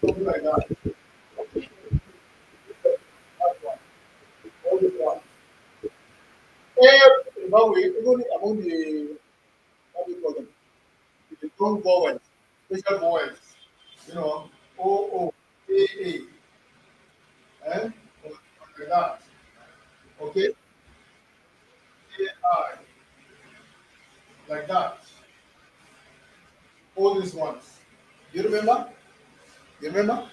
something like that. That's one. All this one. By the way, even among the what do you call them? The long vowels, special vowels, you know, O O A A, like that. Okay, A I, like that. All these ones. You remember? You remember?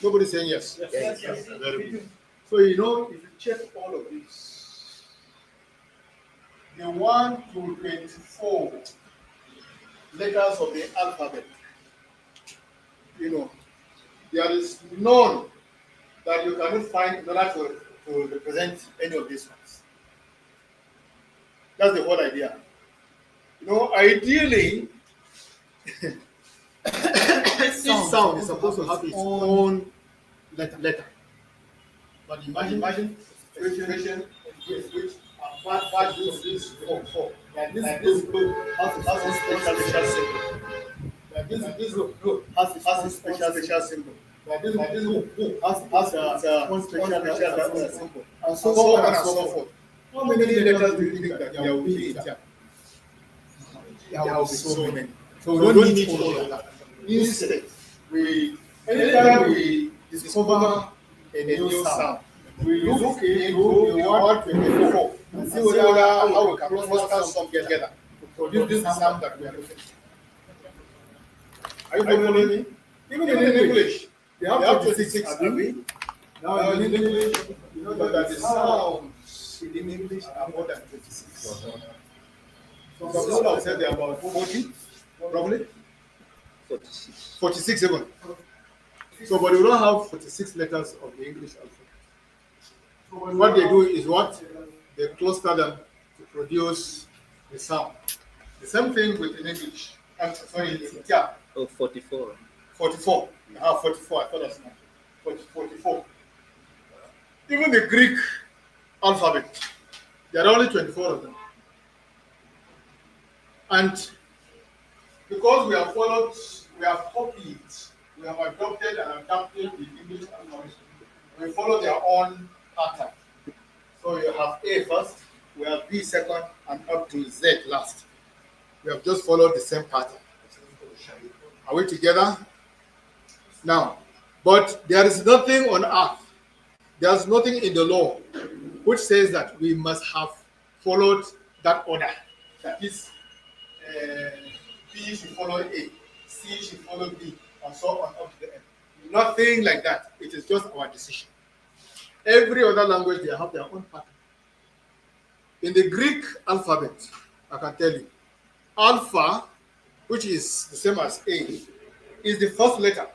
Nobody's saying yes. Yes. Very good. So you know, if you check all of these, the 1 to 24 letters of the alphabet, you know, there is none that you cannot find in order to represent any of these ones. That's the whole idea. You know, ideally, each sound is supposed to have its own letter. But imagine situation in which part this four. Like this group has a special symbol. Like this group has a special symbol. Like this group has a one special symbol. And so on and so forth. How many letters do you think that there will be in Tyap? There will be so many. So we don't need all of that. Instead, anytime we discover a new sound, we look into the word 24 and see whether how we can cluster some together to produce this sound that we are looking for. Are you following me? Even in English, they have 26, Abi. Now in English, you know that the sounds in English are more than 26. Some people have said they are about 40, probably. 46 even. So, but we don't have 46 letters of the English alphabet. What they do is what? They cluster them to produce the sound. The same thing with in English. I'm sorry, in Tyap. Oh, 44. 44. 44. I thought that's not 44. Even the Greek alphabet, there are only 24 of them. And because we have followed, we have copied, we have adopted and adapted the English alphabet, we follow their own pattern. So you have A first, we have B second, and up to Z last. We have just followed the same pattern. Are we together? Now, but there is nothing on earth, there is nothing in the law which says that we must have followed that order. That is, B should follow A, C should follow B, and so on up to the end. Nothing like that. It is just our decision. Every other language, they have their own pattern. In the Greek alphabet, I can tell you, alpha, which is the same as A, is the first letter.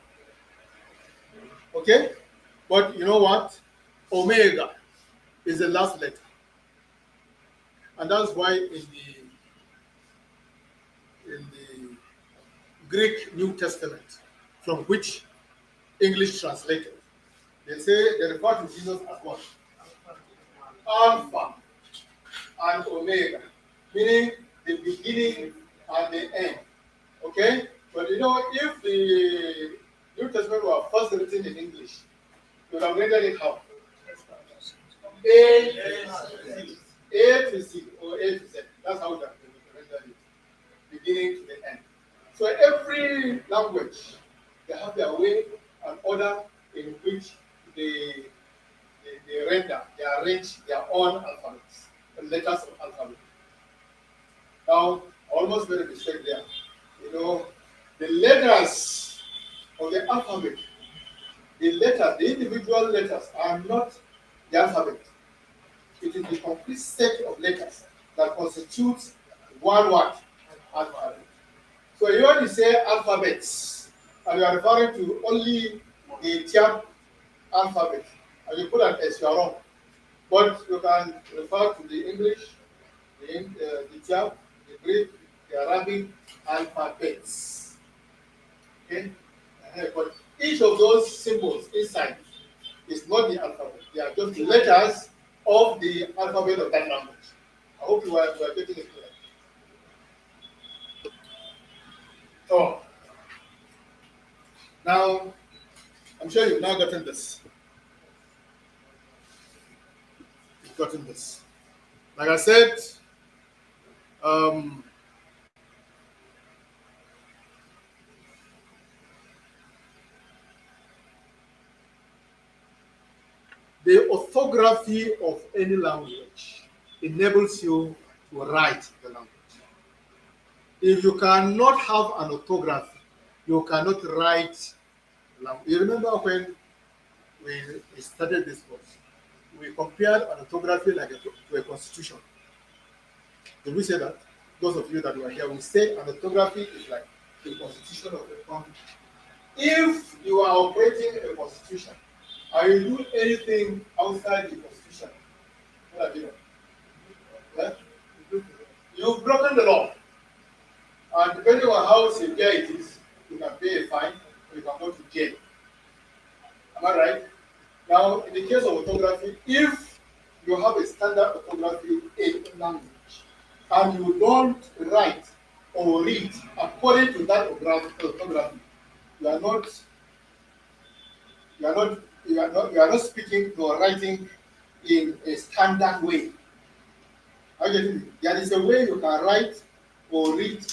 Okay? But you know what? Omega is the last letter. And that's why in the Greek New Testament, from which English translated, they refer to Jesus as what? Alpha and Omega, meaning the beginning and the end. Okay? But you know, if the New Testament were first written in English, you would have rendered it how? A to Z or A to Z. That's how we have rendered it. Beginning to the end. So every language, they have their way and order in which they render, they arrange their own alphabets, the letters of alphabet. Now, I almost made a mistake there. You know, the letters of the alphabet, the individual letters are not the alphabet. It is the complete set of letters that constitutes one word, alphabet. So you only say alphabets, and you are referring to only the Tyap alphabet, and you put an S, you are wrong. But you can refer to the English, the Tyap, the Greek, the Arabic alphabets. Okay? But each of those symbols inside is not the alphabet. They are just the letters of the alphabet of that language. I hope you are getting it clear. So, Now, I'm sure you've now gotten this. You've gotten this. Like I said, um, the orthography of any language enables you to write the language. If you cannot have an orthography, you cannot write language. You remember when we started this course, we compared an orthography like to a constitution. Did we say that? Those of you that were here, we say an orthography is like the constitution of a country. If you are operating a constitution and you do anything outside the constitution, what have you done? Yeah? You've broken the law. And depending on how severe it is, you can pay a fine or you can go to jail. Am I right? Now, in the case of orthography, if you have a standard orthography in language and you don't write or read according to that orthography, you are not speaking or writing in a standard way. There is a way you can write or read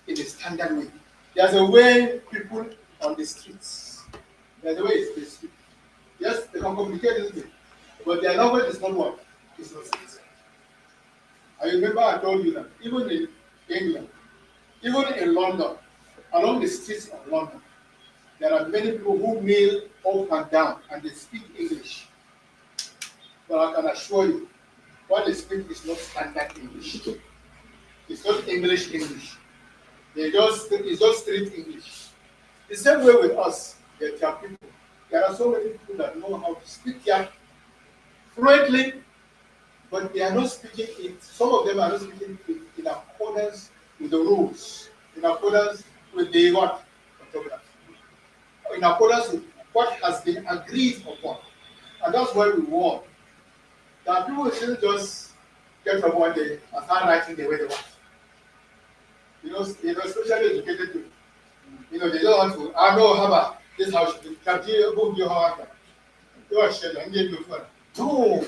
in a standard way. There's a way people on the streets. There's a way they speak. Yes, they can communicate, isn't it? But their language is not what? It's not citizen. I remember I told you that even in England, even in London, along the streets of London, there are many people who kneel up and down and they speak English. But I can assure you, what they speak is not standard English. It's not English. It's just street English. The same way with us, the Tyap people. There are so many people that know how to speak Tyap fluently, but they are not speaking it. Some of them are not speaking it in accordance with the rules, in accordance with the what? Orthography. In accordance with what has been agreed upon. And that's why we warn that people shouldn't just get from one day and start writing the way they want. Especially educated people. They don't want to, I know how this house should be. Can you book your house? You are sharing and give you fun. No,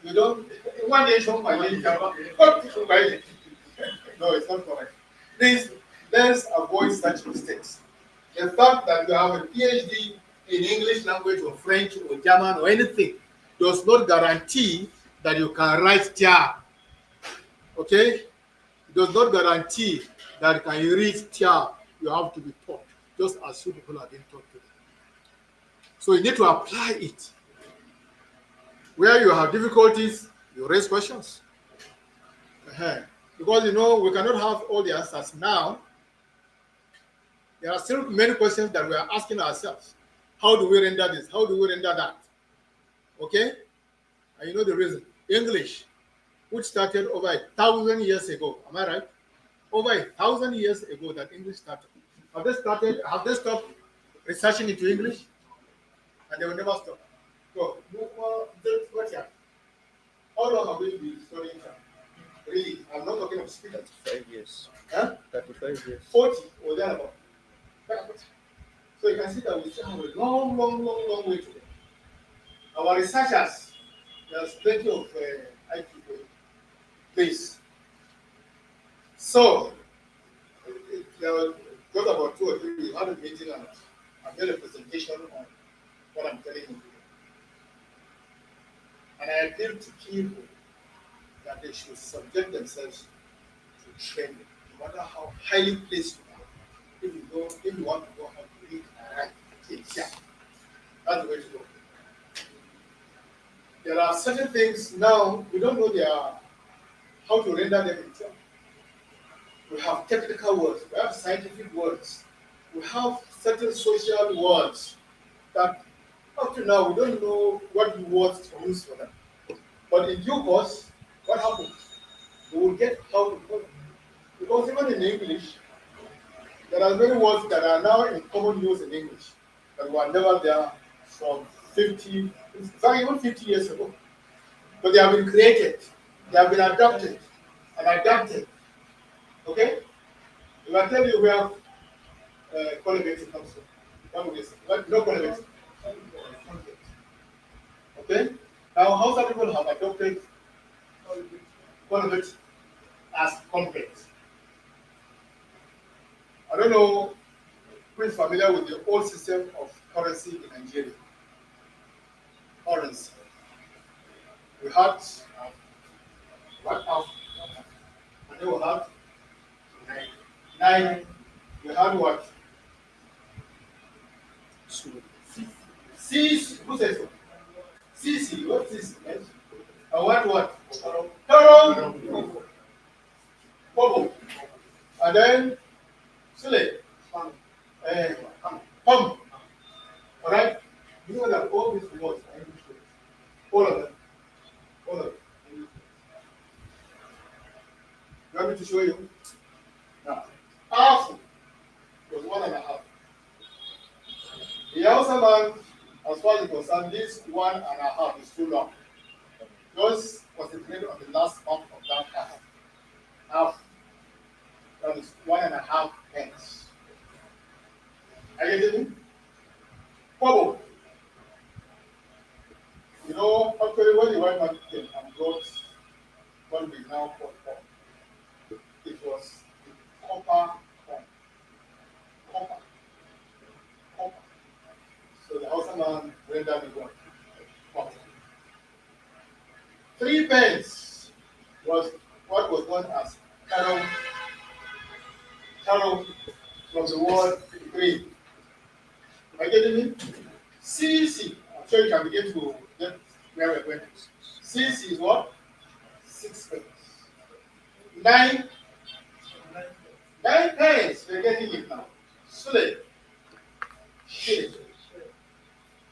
you don't. One day, no, it's not correct. Please, let's avoid such mistakes. The fact that you have a PhD in English language or French or German or anything does not guarantee that you can write Tyap. Okay? It does not guarantee that can you read Tyap. You have to be taught, just as you people are being taught today. So you need to apply it. Where you have difficulties, you raise questions. Because we cannot have all the answers now. There are still many questions that we are asking ourselves. How do we render this? How do we render that? Okay? And you know the reason. English, which started over 1,000 years ago. Am I right? Over 1,000 years ago that English started. Have they stopped researching into English? And they will never stop. So, how long have we been studying that? Really, I'm not talking of speaking. 35 years. Huh? 35 years. 40 or thereabout. So you can see that we still have a long way to go. Our researchers, there's plenty of IT place. So, there was just about 2 or 3 we had a meeting and I made a presentation on what I'm telling you today. And I appeal to people that they should subject themselves to training, no matter how highly placed you are. If you want to know how to read and write, it's here. That's the way to go. There are certain things now we don't know how to render them in Tyap. We have technical words, we have scientific words, we have certain social words that up to now we don't know what words to use for them. But in due course, what happens? We will get how to call them. Because even in English, there are many words that are now in common use in English that were never there from 50, in fact, even 50 years ago. But they have been created, they have been adopted and adapted. Okay? If I tell you where colligating comes from, One with this. No convent. Okay? Now, Hausa people have adopted convent as convent. I don't know who is familiar with the old system of currency in Nigeria. Currency. We had what else? And then we had nine. We had what? CC. Who says so? CC. What is CC? And what? Karam. Bobo. And then Sule. Pump. Alright? You know that all these words are English words. All of them. All of them. You want me to show you? Now, half was 1.5. The Hausa man, as far as it concerned, this 1.5 is too long. Just concentrate on the last part of that half. Half. That is 1.5 pence. Are you getting it? Kobo. You know, actually, when the white man came and brought what we now call corn, it was the copper corn. Copper. Copper. So the Hausa man rendered it one. Copper. 3 pence was what was known as carol. Carol from the word 3. Are you getting it? CC. I'm sure you can begin to get where we're going. CC is what? 6 pence. 9 pence. We're getting it now. Sule. Shilling.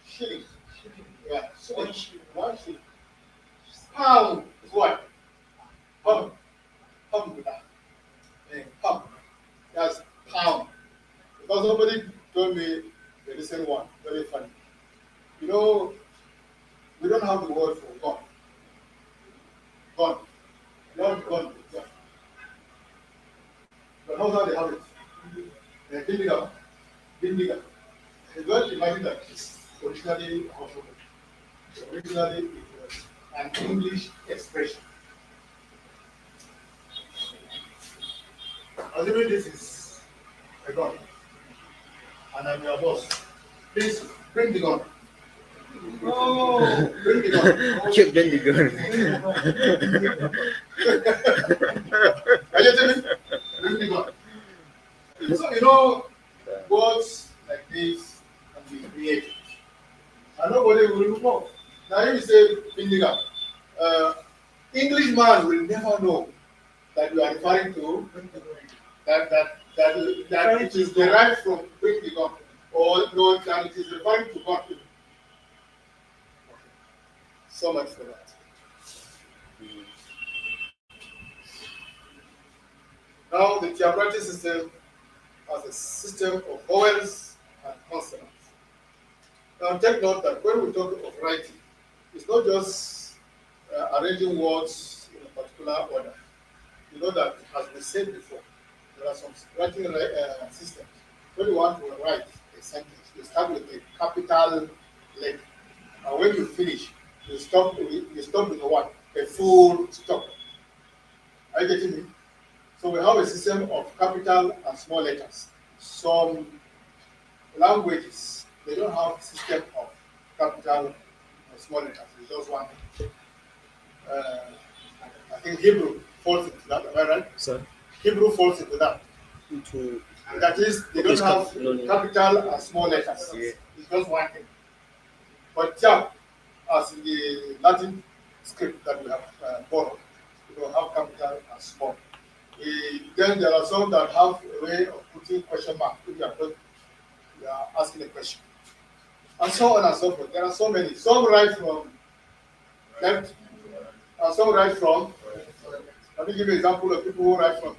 Shilling. Yeah. Shilling. 1 shilling. Pound is what? Pound. Pound with that. Pound. That's pound. Because somebody told me the recent one, very funny. You know, we don't have the word for gone. Gone. Not gone. Yeah. But how they have it? Bindiga. Bindiga. You don't imagine that it's originally also. Originally it was an English expression. Assuming this is a gun, and I'm your boss, please bring the gun. Oh, bring the gun. Keep bring the gun. Are you telling me? Bring the gun. So, you know, words like this can be created. And nobody will know. Now, if you say Bindiga, English man will never know that you are referring to that it is derived from bring the gun, or no, that it is referring to God. So much for that. Now, the Tyap system has a system of vowels and consonants. Now, take note that when we talk of writing, it's not just arranging words in a particular order. You know that, as we said before, there are some writing systems. When you want to write a sentence, you start with a capital letter. And when you finish, you stop with a what? A full stop. Are you getting me? So we have a system of capital and small letters. Some languages, they don't have a system of capital and small letters. It's just one. I think Hebrew falls into that. Am I right? Sir? Hebrew falls into that. That is, they don't have capital and small letters. Yeah. It's just one thing. But Tyap, as in the Latin script that we have borrowed, we don't have capital and small. Then there are some that have a way of putting question mark if you are asking a question. And so on and so forth. There are so many. Some write from left, and some write from. Let me give you an example of people who write from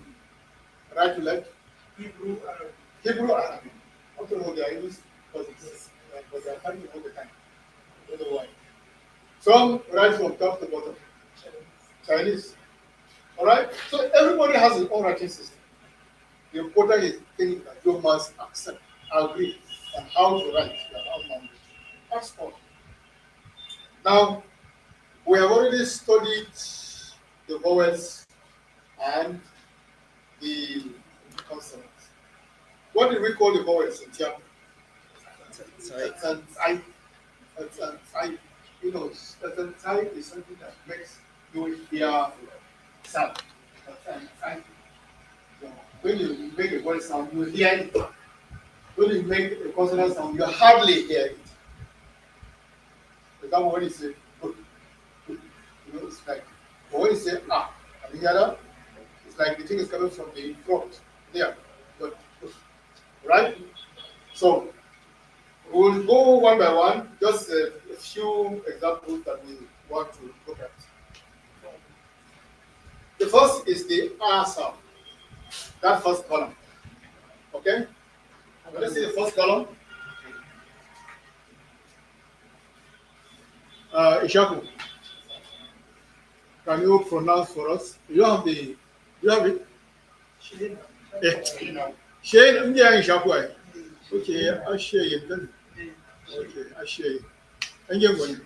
right to left. Hebrew, Arabic. I don't know their English because they are fighting all the time. I don't know why. Some write from top to bottom. Chinese. All right? So everybody has his own writing system. The important thing that you must accept, agree, and how to write your own language. That's all. Now, we have already studied the vowels and the consonants. What do we call the vowels in Tyap? You know, type is something that makes you hear sound. So when you make a vowel sound, you hear it. When you make a consonant sound, you hardly hear it. For example, when you say good, you know, it's like, but when you say ah, and you hear that, it's like the thing is coming from the throat. There, but right? So we'll go one by one, just a few examples that we want to look at. The first is the R sound, that first column. Okay? Let's see the first column. Ishaku, can you pronounce for us? You have the, you have it? Shane, India Ishaku. Okay, I share it then. Okay, I share it. And you're going.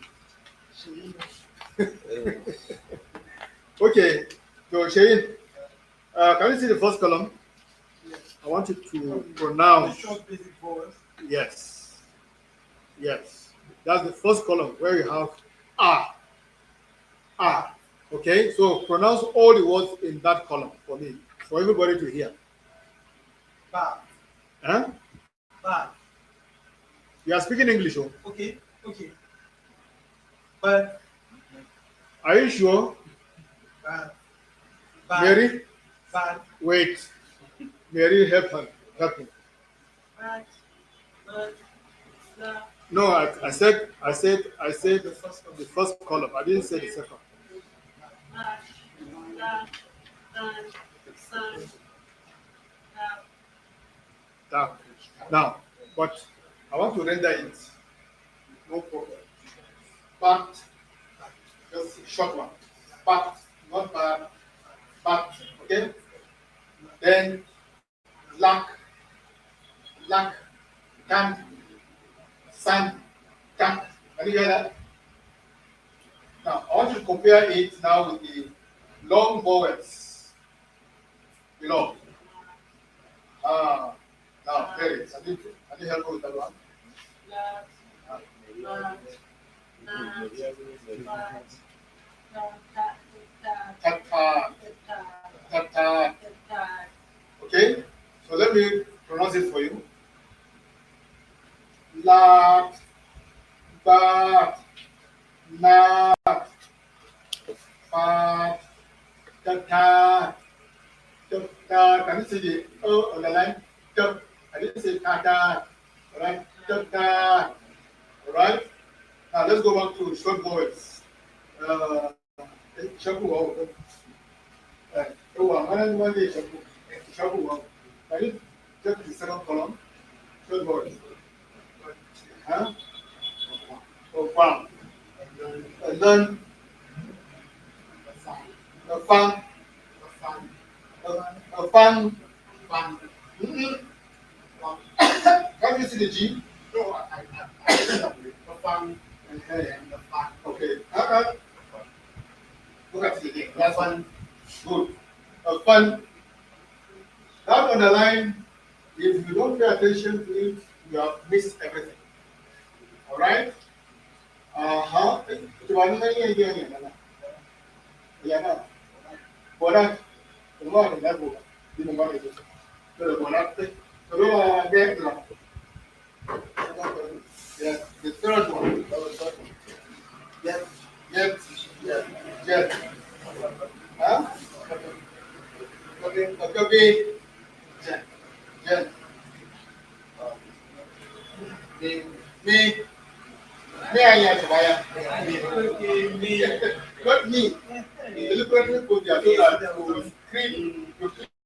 Okay, so Shane, can you see the first column? I want you to pronounce. Yes. Yes. That's the first column where you have ah. Ah. Okay, so pronounce all the words in that column for me, for everybody to hear. Bad. Huh? Bad. You are speaking English, oh? Okay, okay. But are you sure? Bad. Mary? Bad. Wait. Mary, help her. Help me. Bad. No, I said the first column. I didn't say the second. Now, but I want to render it. No problem. But just a short one. But not bad. But okay. Then lack, can, sun, can. Can you hear that? Now I want to compare it now with the long vowels below. Now there it is. Can you help me with that one? Tata. Okay, so let me pronounce it for you. La, ba, na, pa, tata. Can you see the O on the line? I didn't say tata. All right, tata. All right. Now let's go back to short vowels. Shaku. Shaku. Can you check the second column? Short vowels. Huh? Oh, wow. And then a fun. Can you see the G? No, I fun. Okay. Look at it again. That's fun. Good. A fun. That on the line, if you don't pay attention to it, you have missed everything. All right? Yeah. Borat. Yeah, the third one. Jet. Huh? Okay. Jet. Me, I am Sabaya. Not me. The deliberately put their so that to create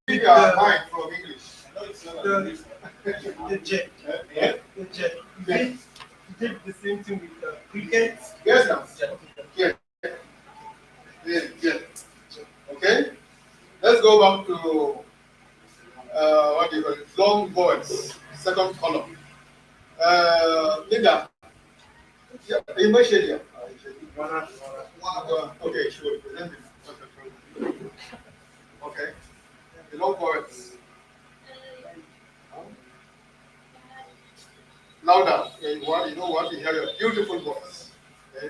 your mind from English. The jet. The jet. You did the same thing with cricket. Yes, sir. Jet. Okay. Let's go back to what do you call it? Long voice. Second column. Linda. Yeah, you must share here. Okay, sure. Present it. Okay. The long words. Louder. You know what? You hear your beautiful voice. Okay.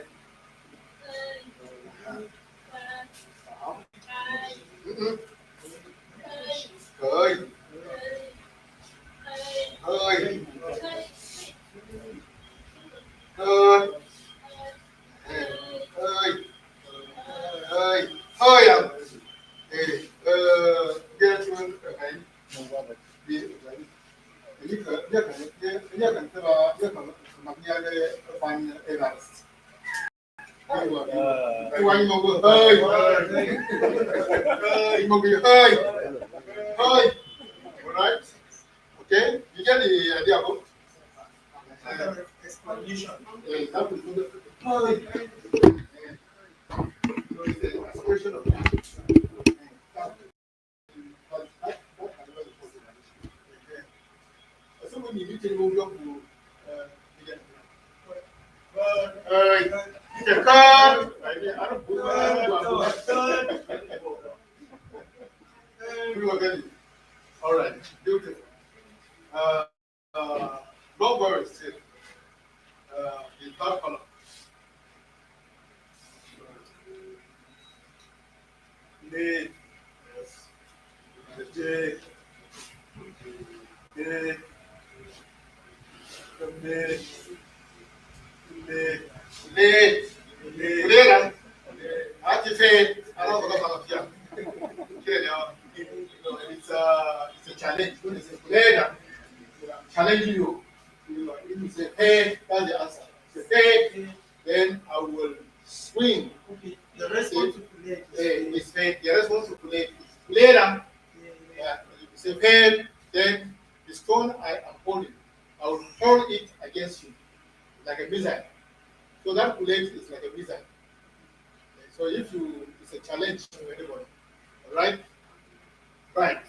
Mm-mm. Hơi. Hơi. Hơi. Hơi. Hơi. Hơi à? Thì kia chuông cái đi ini ke dia kan telah dia kan maknya ada fan eras. Tuan mau gue hơi hơi mau gue hơi hơi. Alright. Okay. You get the idea of Explanation. hơi. Expression of so when you need to move up to the car, all right, beautiful. Robert said, in third column. Lead, yes. The J, the Leader, activate. I don't know here. It's a challenge. It's a leader challenging you. You say, hey, that's the answer. Say, hey, then I will swing. Okay. The response to play is hey. The response to play is later. Yeah. You say, hey, then the stone I am holding, I will hurl it against you like a missile. So that bullet is like a missile. So if you, it's a challenge to anybody. All right? Right.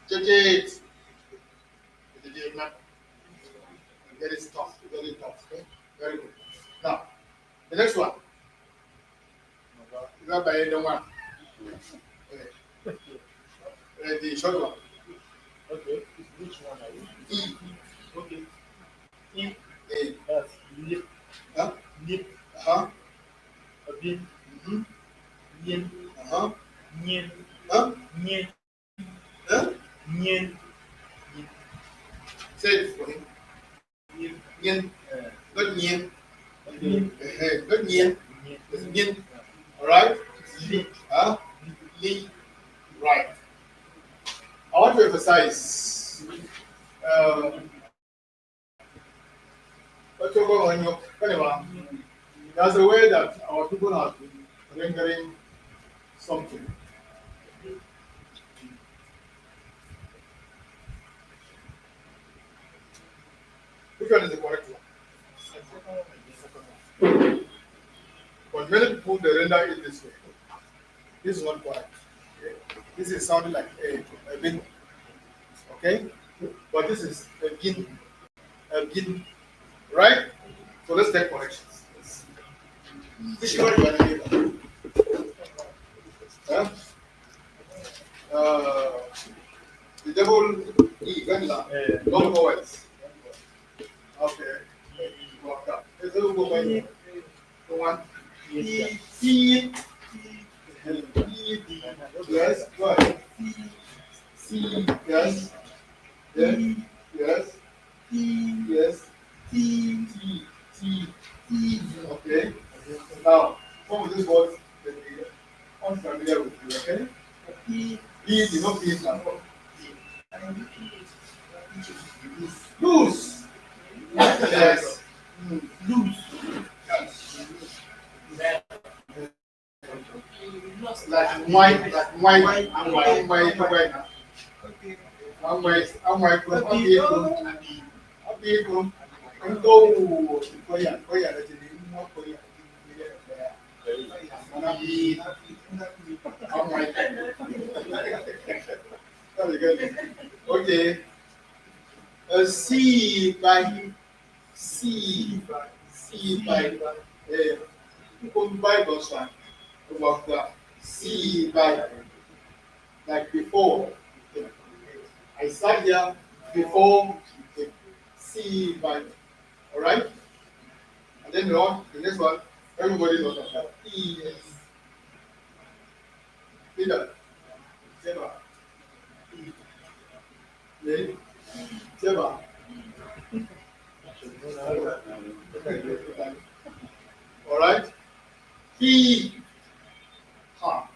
Judge very tough, very tough. Okay? Very good. Now, the next one. You got by the one. The short one. Okay. Which one are you? E. Okay. E. A. That's lip. Huh? Lip. Uh-huh. A bit. Mm-hmm. Yin. Uh-huh. Yin. Huh? Yin. Huh? Yin. Say it for him. Yin. Yin. Not yin. Yin. Not yin. Yin. It's yin. Alright? Lip. Huh? Li. Right. I want to emphasize. There's a way that our people have been rendering something. Which one is the correct one? But many people they render it this way. This is not correct. Okay? This is sounding like a bin. Okay? But this is a gin. A gin. Right? So let's take corrections. Which one you are doing? The double E, vanilla, long vowels. Okay. Walk up. There's a little bit. One. E, C. Yes. What? C. Yes. Yes. Yes. Yes. T. Okay. Now, some of these words that we are unfamiliar with you, okay? E is not P now. Loose. Yes. Loose. Yes. Like white, and white. Okay. C by C by Bible sign about the C by like before. I sat here before C by, all right? And then the next one, everybody knows that. E is leader. Zeba. E. Zeba. All right? He. Ha.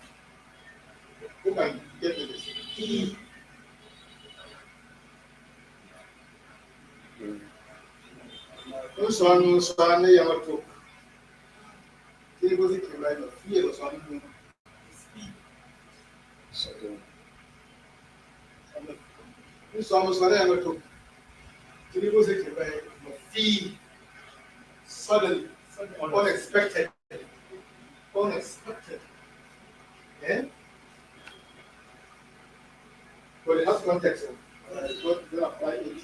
Who can get me this? He. Uswan yamato. He goes to right of fear or something. Uswan yamato. He goes to right of fear. Suddenly, unexpected. Yeah? But it has context. It's not going to apply it.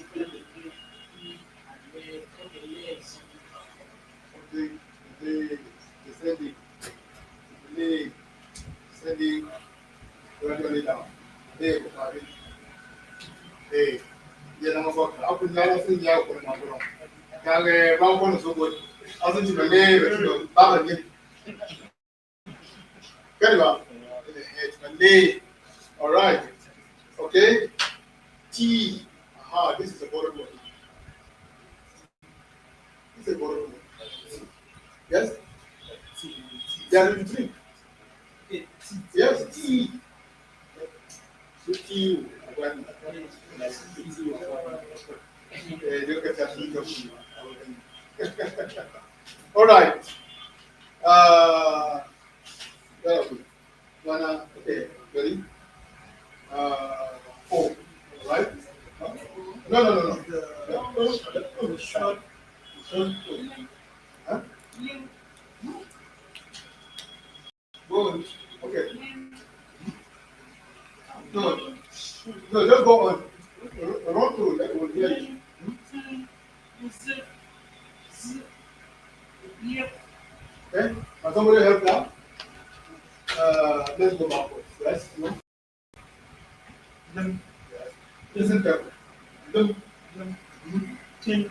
Sending gradually down. Hey, yeah, I'm about to open that thing. Yeah, open my door. Kale, round one is so good. I think you may live. Baba, get it up. Malay. All right. Okay. T. Aha, this is a border word. This is a border word. Yes? There are three. Yes, T. So T. All right. Okay, ready? Four. All right? No. Short. Huh? Go. Okay. No, just go on. Run through that will hear you. Okay? Can somebody help now? Let's go backwards. Yes? No? Yes. Listen carefully. Tin.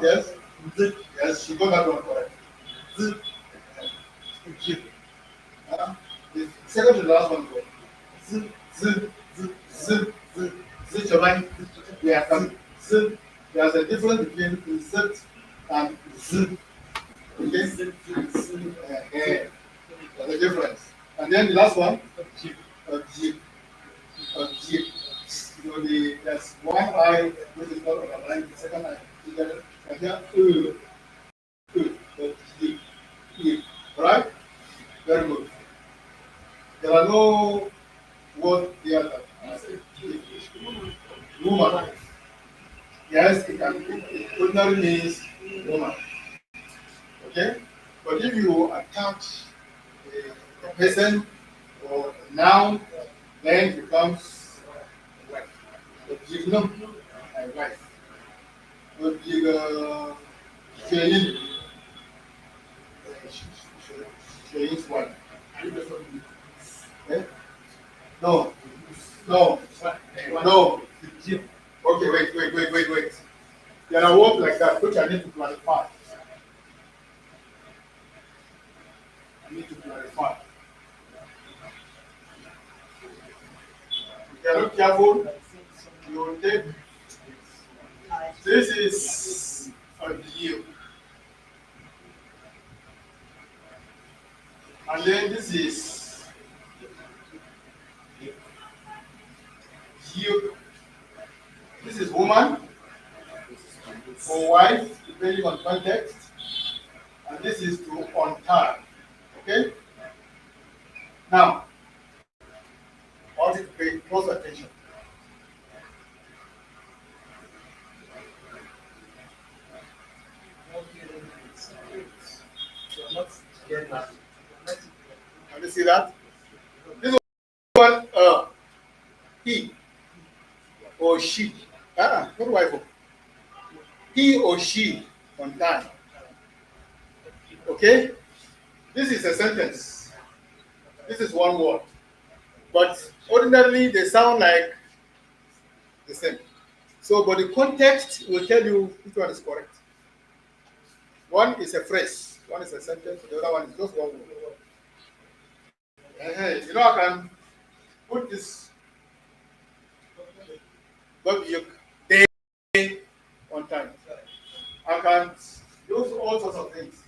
Yes. Yes, she got that one correct. The second to the last one. Children, there's a difference between Z and Z. Okay? There's a difference. And then the last one, G. You know, there's one eye which is not underlined, the second eye together, and then G. Alright? Very good. There are no words there. Woman. Yes, it ordinarily means woman. Okay? But if you attach a person or a noun, then it becomes wife. But you know, a wife. But you Shayin's wife. Okay? No. Okay, wait. There are words like that which I need to clarify. If you are not careful, you will take. This is a view. And then this is you. This is woman or wife, depending on context. And this is to untie. Okay? Now, I want you to pay close attention. Can you see that? This one, he. or she. What do I for? He or she on time. Okay? This is a sentence. This is one word. But ordinarily they sound like the same. So, but the context will tell you which one is correct. One is a phrase, one is a sentence, the other one is just one word. Hey, I can put this day on time. I can use all sorts of things.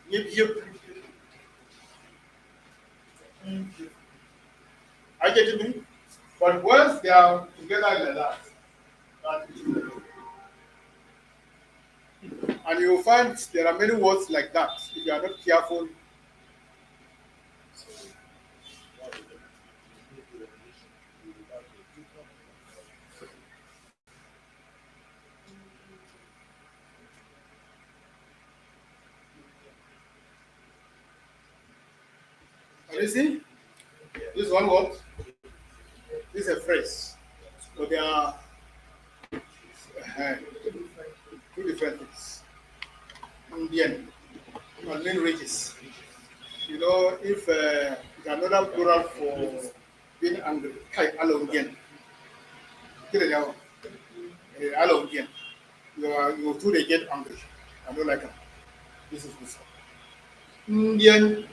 Yip. I get it, but once they are together like that and you will find there are many words like that. If you are not careful, can you see? This is one word. This is a phrase. So there are two different things. Indian and main rages. If another plural for being angry, Indian. Indian. You two they get angry. I don't like them. This is this. Indian.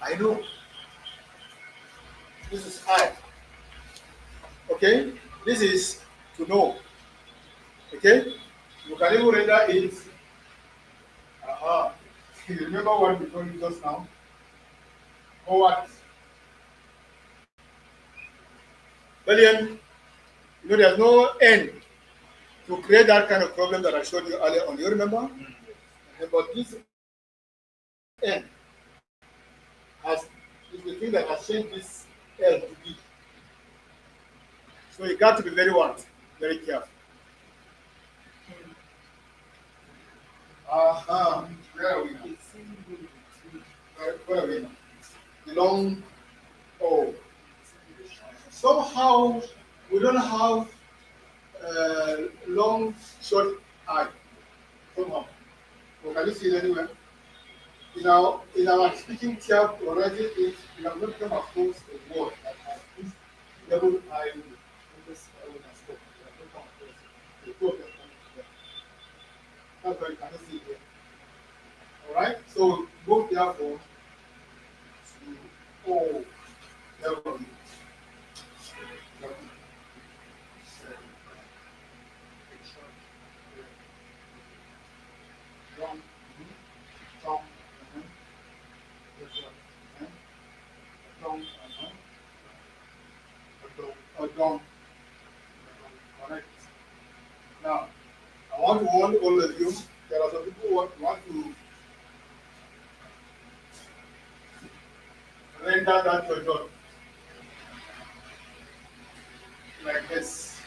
I know. This is I. Okay? This is to know. Okay? You can even render it. You remember what we told you just now? Or what? William, there's no end to create that kind of problem that I showed you earlier on. You remember? But this end is the thing that has changed this L to B. So you got to be very careful. Where are we now? Where are we now? The long O. Somehow we don't have long, short I. Somehow. Or can you see it anywhere? In our speaking Tyap already, we have not come across a word that has this double I in this stop. That's why you cannot see it here. Alright? So move therefore to O. Therefore, Correct. Now, I want to warn all of you. There are some people who want to render that to John like this.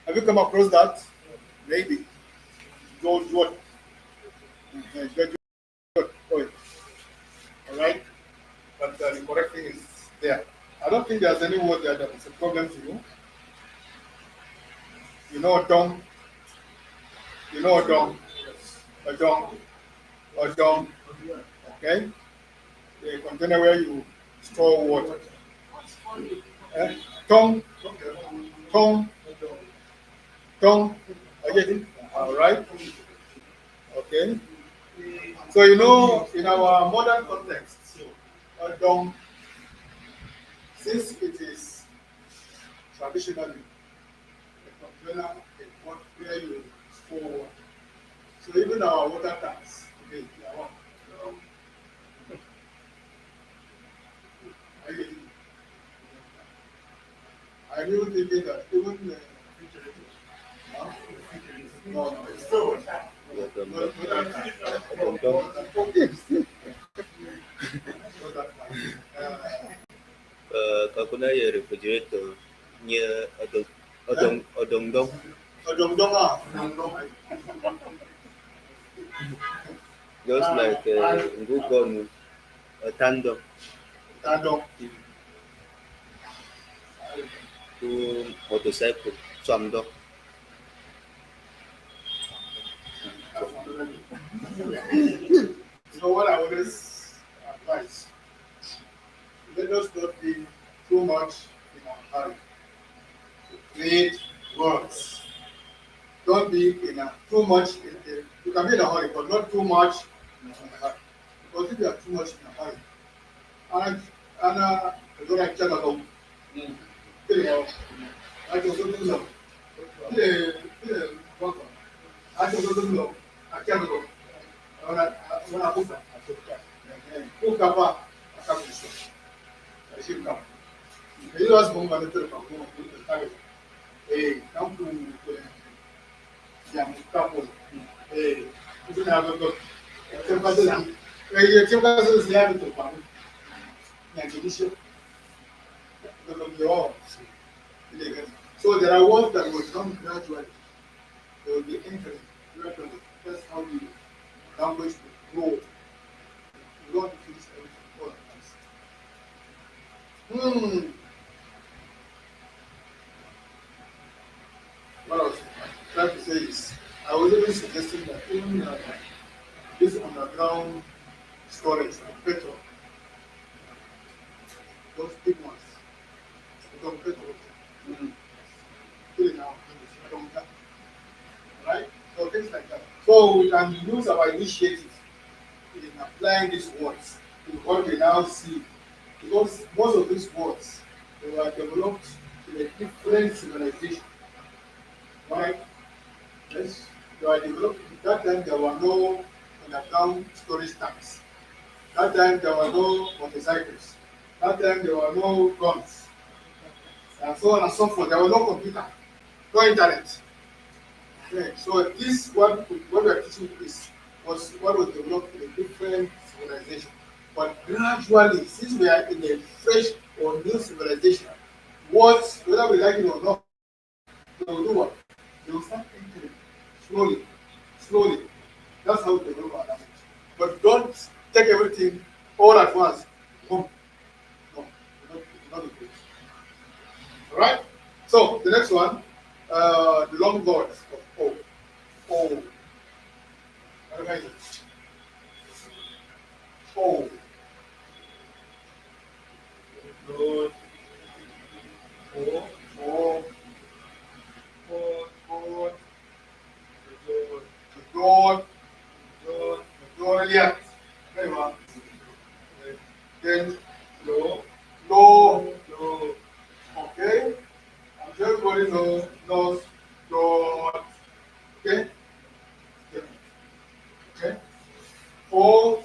Have you come across that? Maybe. George what? All right? But the correct thing is there. I don't think there's any word there that is a problem to you. You know a dong? You know a dong? A dong? A dong? Okay? A container where you store water. Tong? Tong? Tong? I get it? All right? Okay? So, in our modern context, a dong, since it is traditionally a container, a pot where you store water. So even our water tanks, okay, they are one. I knew thinking that even the no, it's still Có cái refrigerator như ở Đông Đông Just like Google tandem to motorcycle, Swamdo. So what I always advise, let us not be too much in a hurry to create words. Don't be in a too much. You can be in a hurry, but not too much in a hurry. Because if you are too much in a hurry, and don't like chat alone. You know, I just don't know. I just don't know. I can't go. When I who cover, I can't be sure. I should come. Ele was bom para ter para como sabe não com já muito capo isso não é algo que eu faço lá eu tinha fazer isso já do para minha delícia do meu so there are words that will come gradually they will be entering gradually that's how the language will grow you don't finish everything all at once what I was trying to say is, I was even suggesting that even this underground storage of petrol, those big ones, become petrol. Put it now, right? So things like that. So we can use our initiative in applying these words to what we now see, because most of these words they were developed in a different civilization. Right? Yes, they were developed. That time there were no underground storage tanks. That time there were no motorcycles. That time there were no guns. And so on and so forth. There was no computer, no internet. Okay. So this what we are teaching is was what was developed in a different civilization. But gradually, since we are in a fresh or new civilization, what whether we like it or not, they will do what? They will start entering slowly, slowly. That's how we develop our language. But don't take everything all at once. Boom. No, not good. All right. So the next one, the long words of O. O. What is it? O. Good. O. O. O. Lord, Lord, very well. Then, no, okay. I'm sure everybody knows Lord, okay. Okay. Four,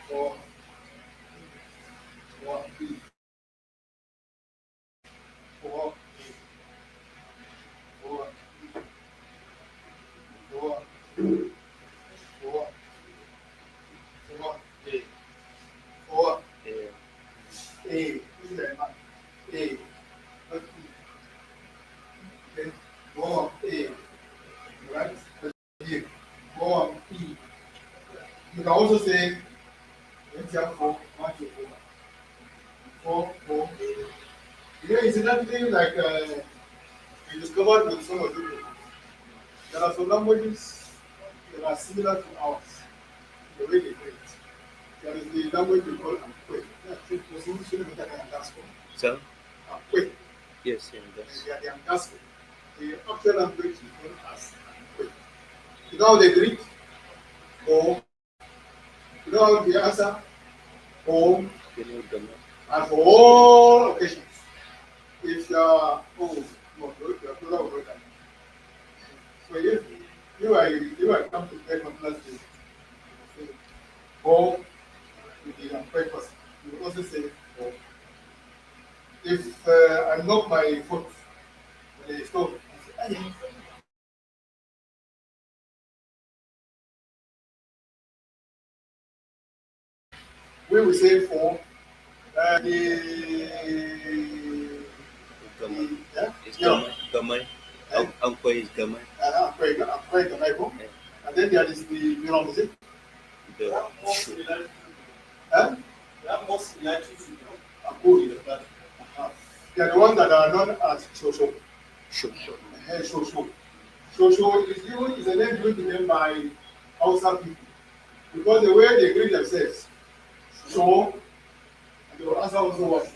four, four, four, four, four, four, four, four, A. This is A. Not E. Okay. Go on A. Right? Here. Go on E. You can also say, let's have 4, 1, 2, 4. 4, 4. You know, incidentally, like we discovered with some of you, there are some languages that are similar to ours, the way they create. There is the language we call Akwe. So, Akwe. yes, yeah, that's They are the Angasco. The actual language is known as Akwe. You know how they greet? Home. You know how they answer? Home. And for all occasions. If you are no, you are closer or that. So if you are come to take on last day, home with the purpose, you will also say home. If I knock my foot when they stop, I say, "Aye." We will say for the It's you know, Gamai. Eh? Uncle is Gamai. I'm quite the Bible. And then there is the, you know, is it? The Most similarities. Huh? There are most similarities in I'm good with that. They are the ones that are known as Shosho. show. Shosho. Shosho is given is a name given to them by Hausa people because the way they greet themselves. So, and they will answer also what.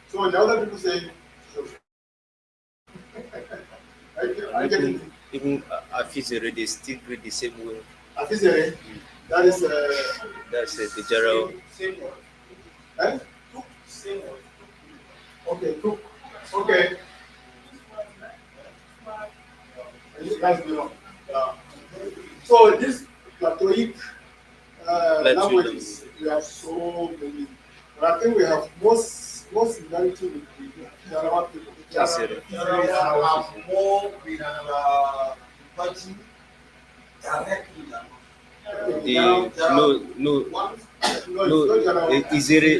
So the other people say Shosho. I get it. Even Afizere, they still greet the same way. Afizere, that is That's the general. same word. eh? Same word. Okay, cool. Okay. That's the one. So this Platonic languages, we have so many. But I think we have most similarity with the Jarawa people. Afizere. We have Baji directly. Izere,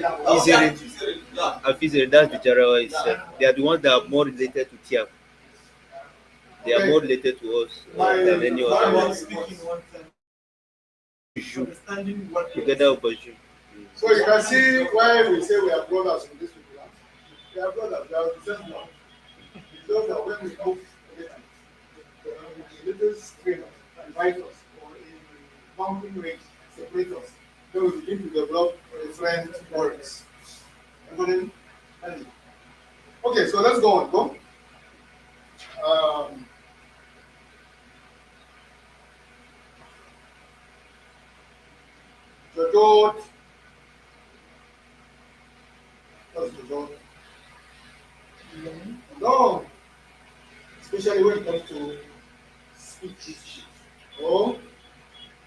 Yeah. Afizere, that's the general itself. They are the ones that are more related to Tyap. They are more related to us than any I other. was speaking one time, understanding what Together with Bajou. So you can see why we say we are brothers in this people. We are brothers, we are the same one. It's just that when we move a little stream divide us or a mountain range separate us, then we begin to develop different words. Everybody? Okay, so let's go on. Go. Jodot. What's Jodot? No. Especially when it comes to speech. Oh,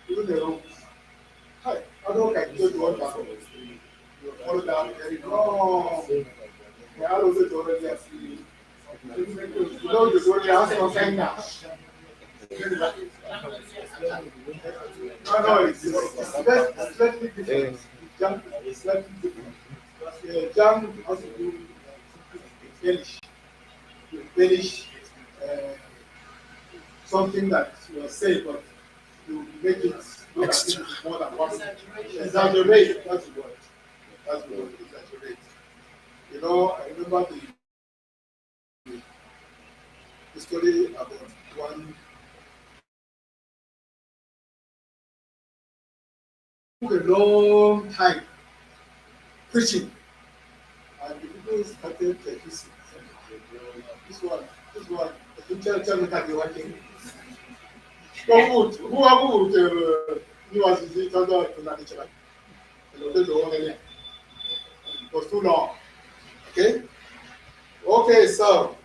even the wrong. Hi, I don't like to do one person. You follow that very no. Yeah, I also do already see. You know the story has no sign now. No, it's slightly different. Jump is slightly different. Jump has to do finish. You finish something that you are saying, but you make it look as if it's more than one. Exaggerate, that's the word. That's the word, exaggerate. You know, I remember the story about one took a long time preaching, and the people started hissing. This one, the tell me that they working. Who would you was it other to manage it? It was too long. Okay? Okay, so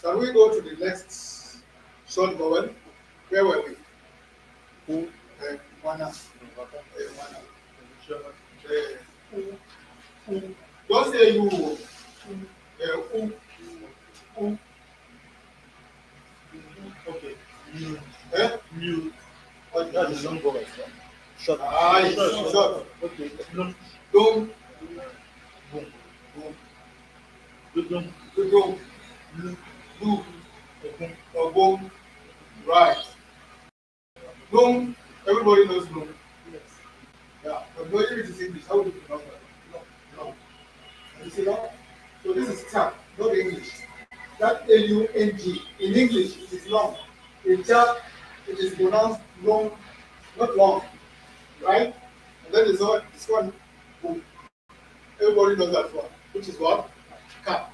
shall we go to the next short moment? Where were we? Who? Wana. Don't say you. Who? okay. You. What That's is a long voice. Short. short. Okay. Don't. Don't. Don't. Do. Boom. Right. Boom. Everybody knows boom. Yes. Yeah. But no, if it is English, how would you pronounce that? No. You see that? So this is tap, not English. That L-U-N-G. In English, it is long. In tap, it is pronounced long, not long. Right? And then this one, boom. Everybody knows that one. Which is what? Cap.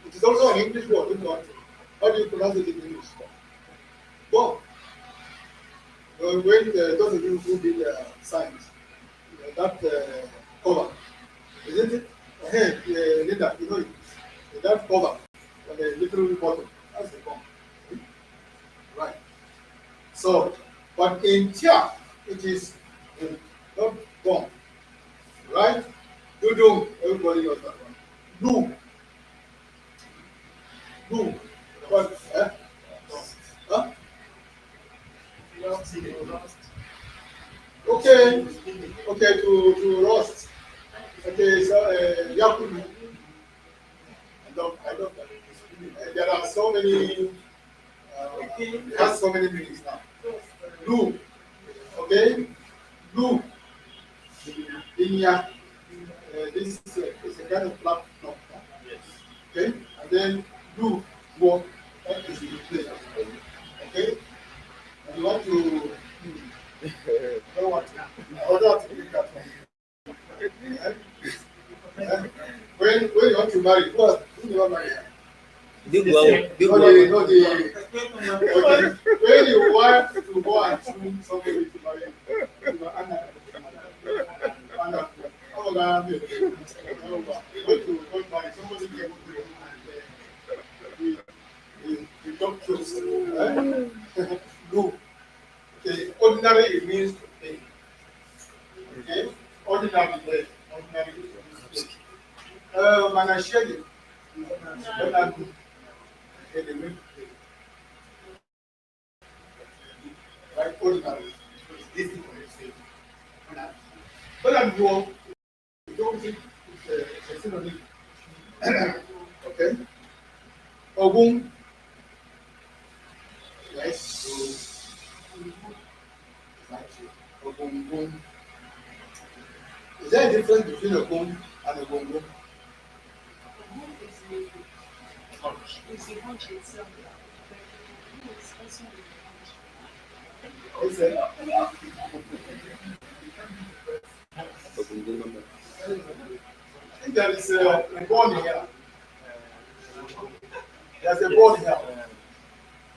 It is also an English word, if not. How do you pronounce it in English? Bomb. When those of you who did science, that cover, isn't it? Hey, Linda, you know it. That cover on the little bottom, that's the bomb. Right. So, but in Tia, it is not bomb. Right? Do. Everybody knows that one. Do. What? Huh? Okay, to roast. Okay, so Yakubu. There are so many, it has so many meanings now. Blue, okay? Blue, linear, this is a kind of black knob. Yes. Okay? And then blue, walk, that is the place. Okay? And you want to, don't want to, I don't want to pick that one. When you want to marry, who do you want to marry? Big No, wow, big no, wow. okay. When you want to go and choose somebody to marry, you are Anna. Anna. Oh, God. When you want to marry somebody, you don't choose. No. Okay. Ordinary, it means to pay. Okay? Ordinary. Man, I shared it. Right? Ordinary. This is what you say. But I'm wrong. You don't think it's a synonym. Okay? Ogun. Yes. Ogun. Is there a difference between a boom and a bongo? It's the bunch itself. It's also Is it? I think there is a bond here. There's a bond here.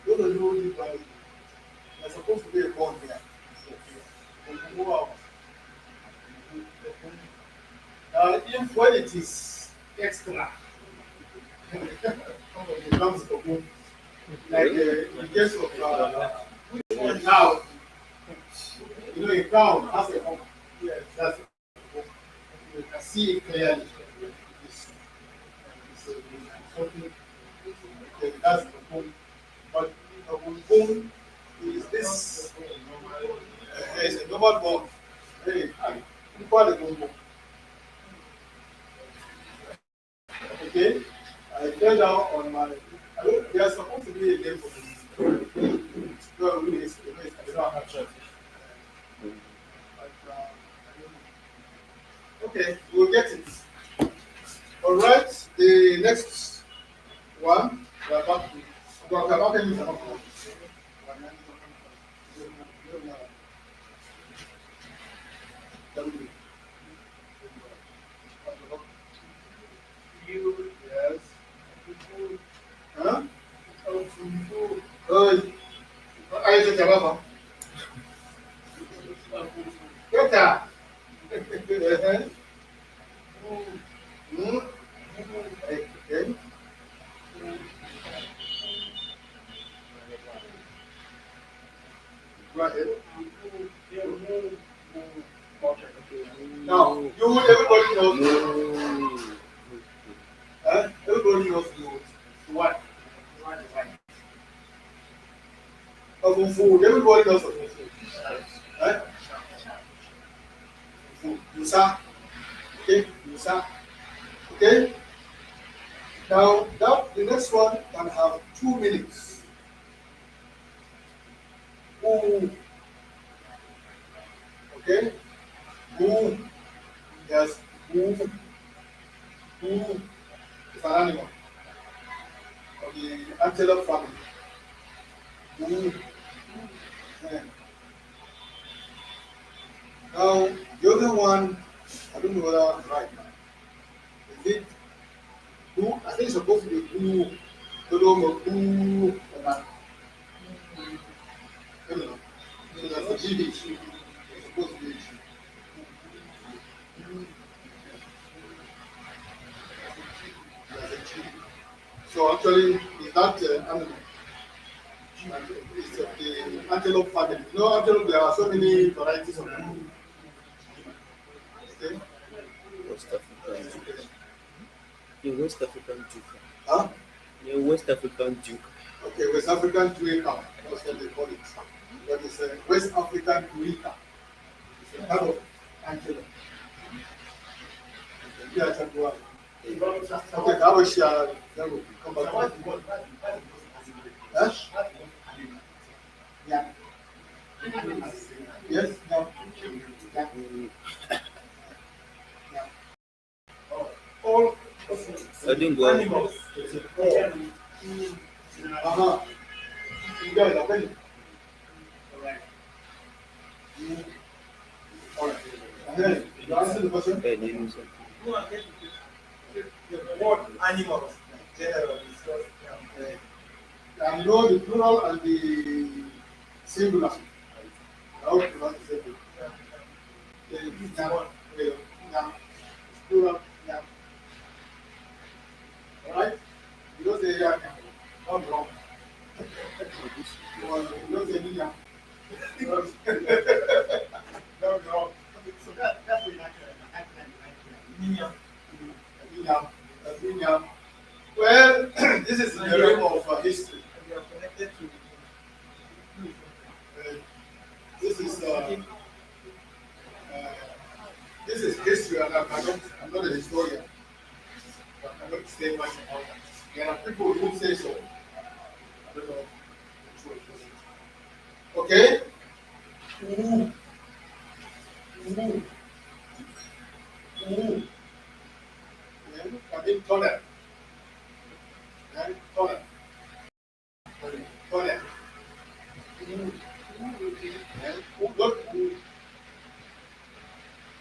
Don't know it, but there's supposed to be a bond here. If when it is extra, it becomes a boom. Like in case of a cow, you know, a cow has a home. Yes, that's you can see it clearly. It's something that's the home. But the home is this. It's a normal bone. Hey, you call it bone. Okay, I fell down on my. There's supposed to be a name for this. No, I don't have choice. Okay, we'll get it. All right, the next one. We are back to. Yes. Huh? I just have a better. Okay. Go ahead. Now, everybody knows. Everybody knows what? Of food. Everybody knows of food. Musa. Okay, Musa. Okay. Now, the next one can have 2 minutes. Ooh. Okay. Ooh. Yes. Ooh. Ooh. It's an animal of the antelope family. Ooh. Yeah. Now, the other one, I don't know whether I'm right now. Is it who? I think it's supposed to be who, who, I don't know. So that's a GB. It's supposed to be a G. That's a G. So actually, it's not animal. It's the antelope family. You know, antelope, there are so many varieties of them. Okay? West African. In West African Duke. Huh? In West African Duke. Okay, West African Duica. That's what they call it. But it's a West African Duica. It's a kind of antelope. Yeah, Okay, I wish then we'll come back. Huh? Yeah. Yes, no. Yeah. All I didn't go. Animals. uh-huh. You guys are ready? Alright. Alright. And then you answer the question? I didn't. No, I get the word animals generally is just And you know the plural and the singular. I hope you want to say it. Now, plural, now. Alright? You don't say yeah, now. Not wrong. Or you don't say yeah. Not wrong. so that's what you like. Yeah. Well, this is in the realm of history. We are connected to This is history, and I'm not a historian. But I'm not saying much about that. There are people who say so. I don't know. Okay? Ooh. Ooh. Ooh. I mean, tunnel. Tunnel. Tunnel.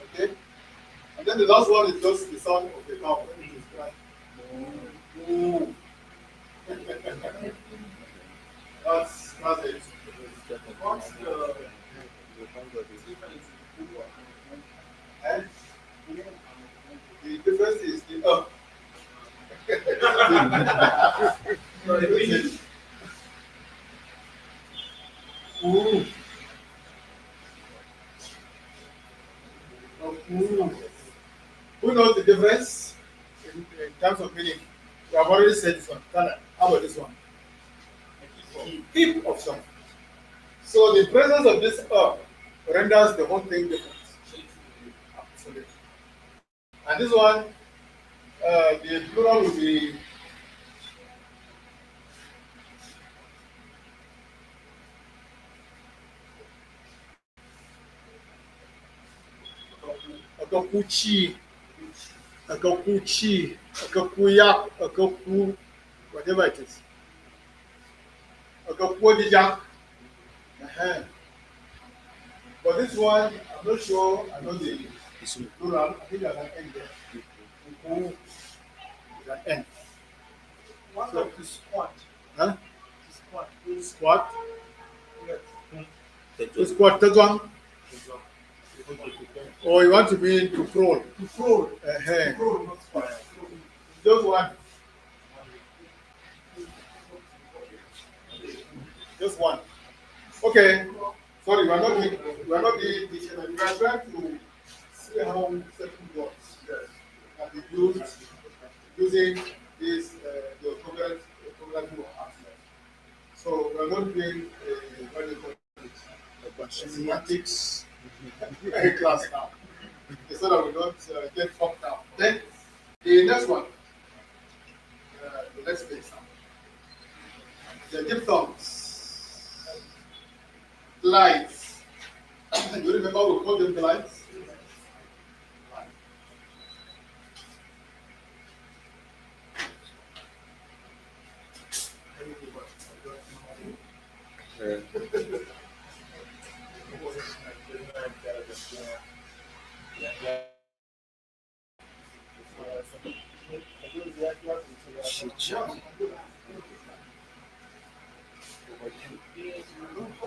Okay? And then the last one is just the sound of the cow when it is crying. Ooh. That's it. what's the And the difference is the up. no, the meaning. Ooh. Ooh. Who knows the difference in terms of meaning? We have already said this one. How about this one? Heap of something. So the presence of this renders the whole thing different. Absolutely. And this one, the plural will be Akakuchi, Akakuchi, Akakuyak, Akaku, whatever it is. Akakuodijak. But this one, I'm not sure. I know the plural. I think there's an N there. Uku is an N. What So- of the squat? Huh? The squat. Squat. Yes. Squat. Tagwang. Or you want to be to crawl. To crawl. Uh-huh. Crawl, not squat. Just one. Just one. Okay. Sorry, we are not the dictionary. We are trying to see how certain words can be used using this the equivalent of accent. So we are not doing what do you call it? Semantics class now. So that we don't get fucked up. Then the next one, the next page now. The diphthongs. Glides. Do you remember we called them glides?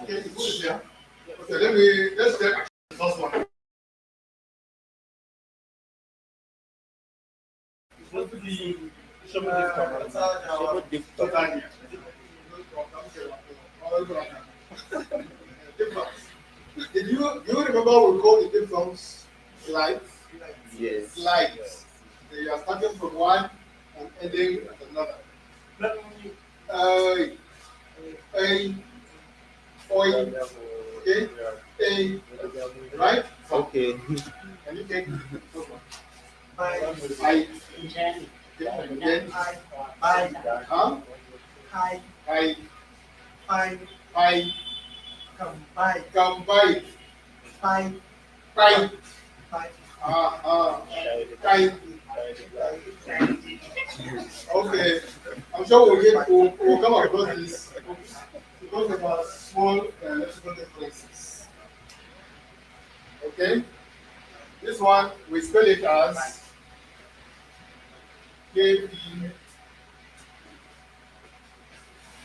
Okay, put it there. Okay, let's take the first one. What would be Totally. Do you remember we called the diphthongs slides? Yes. Slides. They are starting from one and ending at another. A, oi, okay, a, right? Okay. Can you take this one? Bye. I, Jen. then, Bye. huh? Hi. I, Bye. Come by. come by, Bye. by, Bye. by. Okay, I'm sure we'll come across this because of our small lexical differences. Okay, this one we spell it as KP.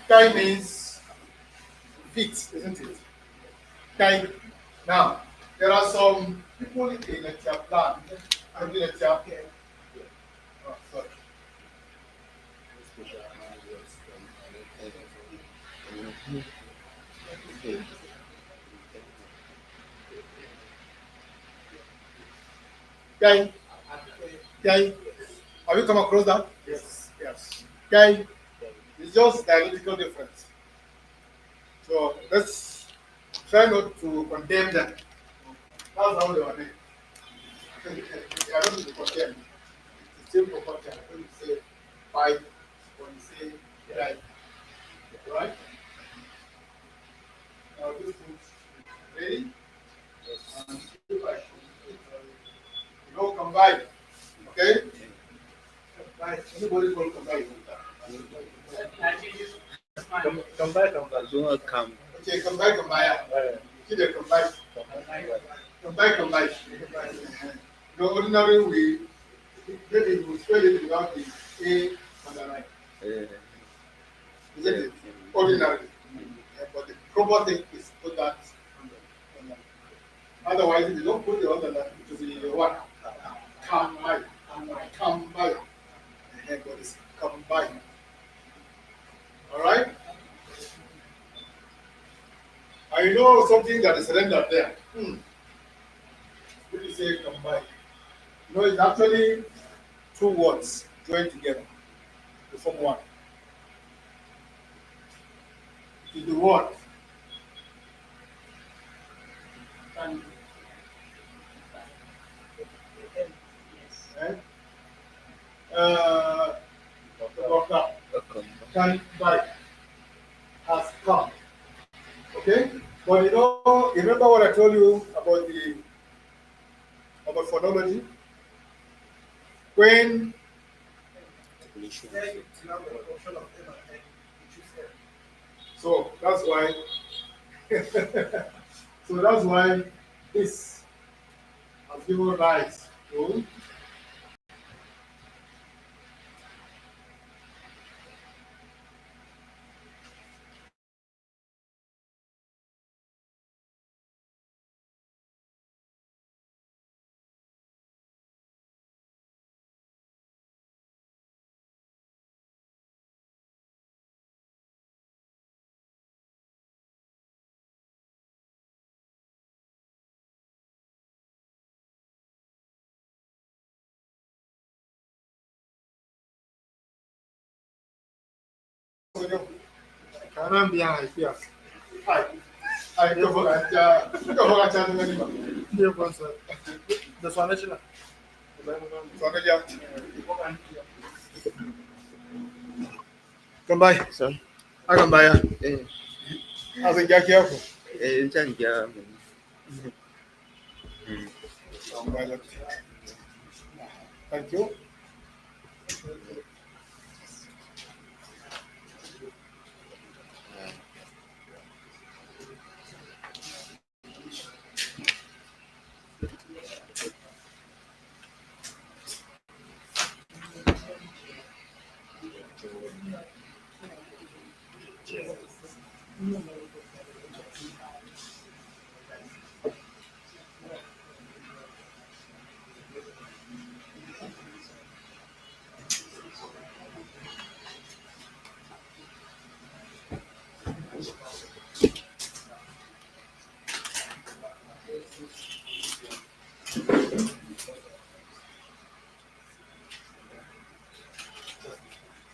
Kai means feet, isn't it? Kai. Now, there are some people in a Tyap plan, in a Tyap. Oh, sorry. Kai, Kai. Have you come across that? Yes. Yes. Kai. It's just dialectical difference. So let's try not to condemn them. That's how they are made. I don't need to condemn. It's still for content. When you say fight, when you say right. Right? Now this is ready. And if I you know, combine. Okay? Anybody will combine. Don't come. Okay, combine. See the combine. Combine. No, ordinary we maybe we spell it without the A on the line. Isn't it? Ordinary. But the proper thing is put that on the line. Otherwise, if you don't put the other line, it will be what? Combine. But it's combine. Alright? I know something that is rendered there. When you say combine, you know, it's actually two words joined together to form one. It is the word. And Yes. can buy has come. Okay? But you know, remember what I told you about phonology? When so that's why so that's why this has given rise to Karambia haifiya. Ai, ka fara ta da gani ba. Ne ba sa. Da swana shi na. Swana ja. Kan bai. Son. Akan baya. Azan ja kiya ku. Thank you.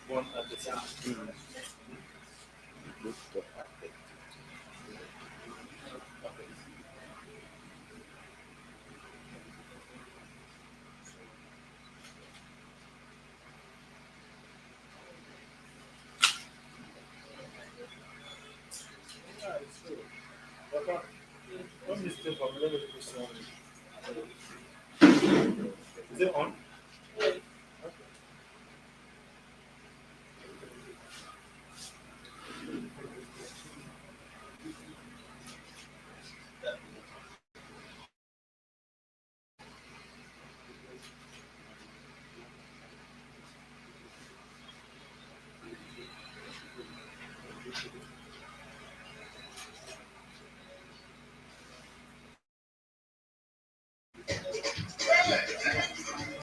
One at the time. still familiar with this one. Is it on?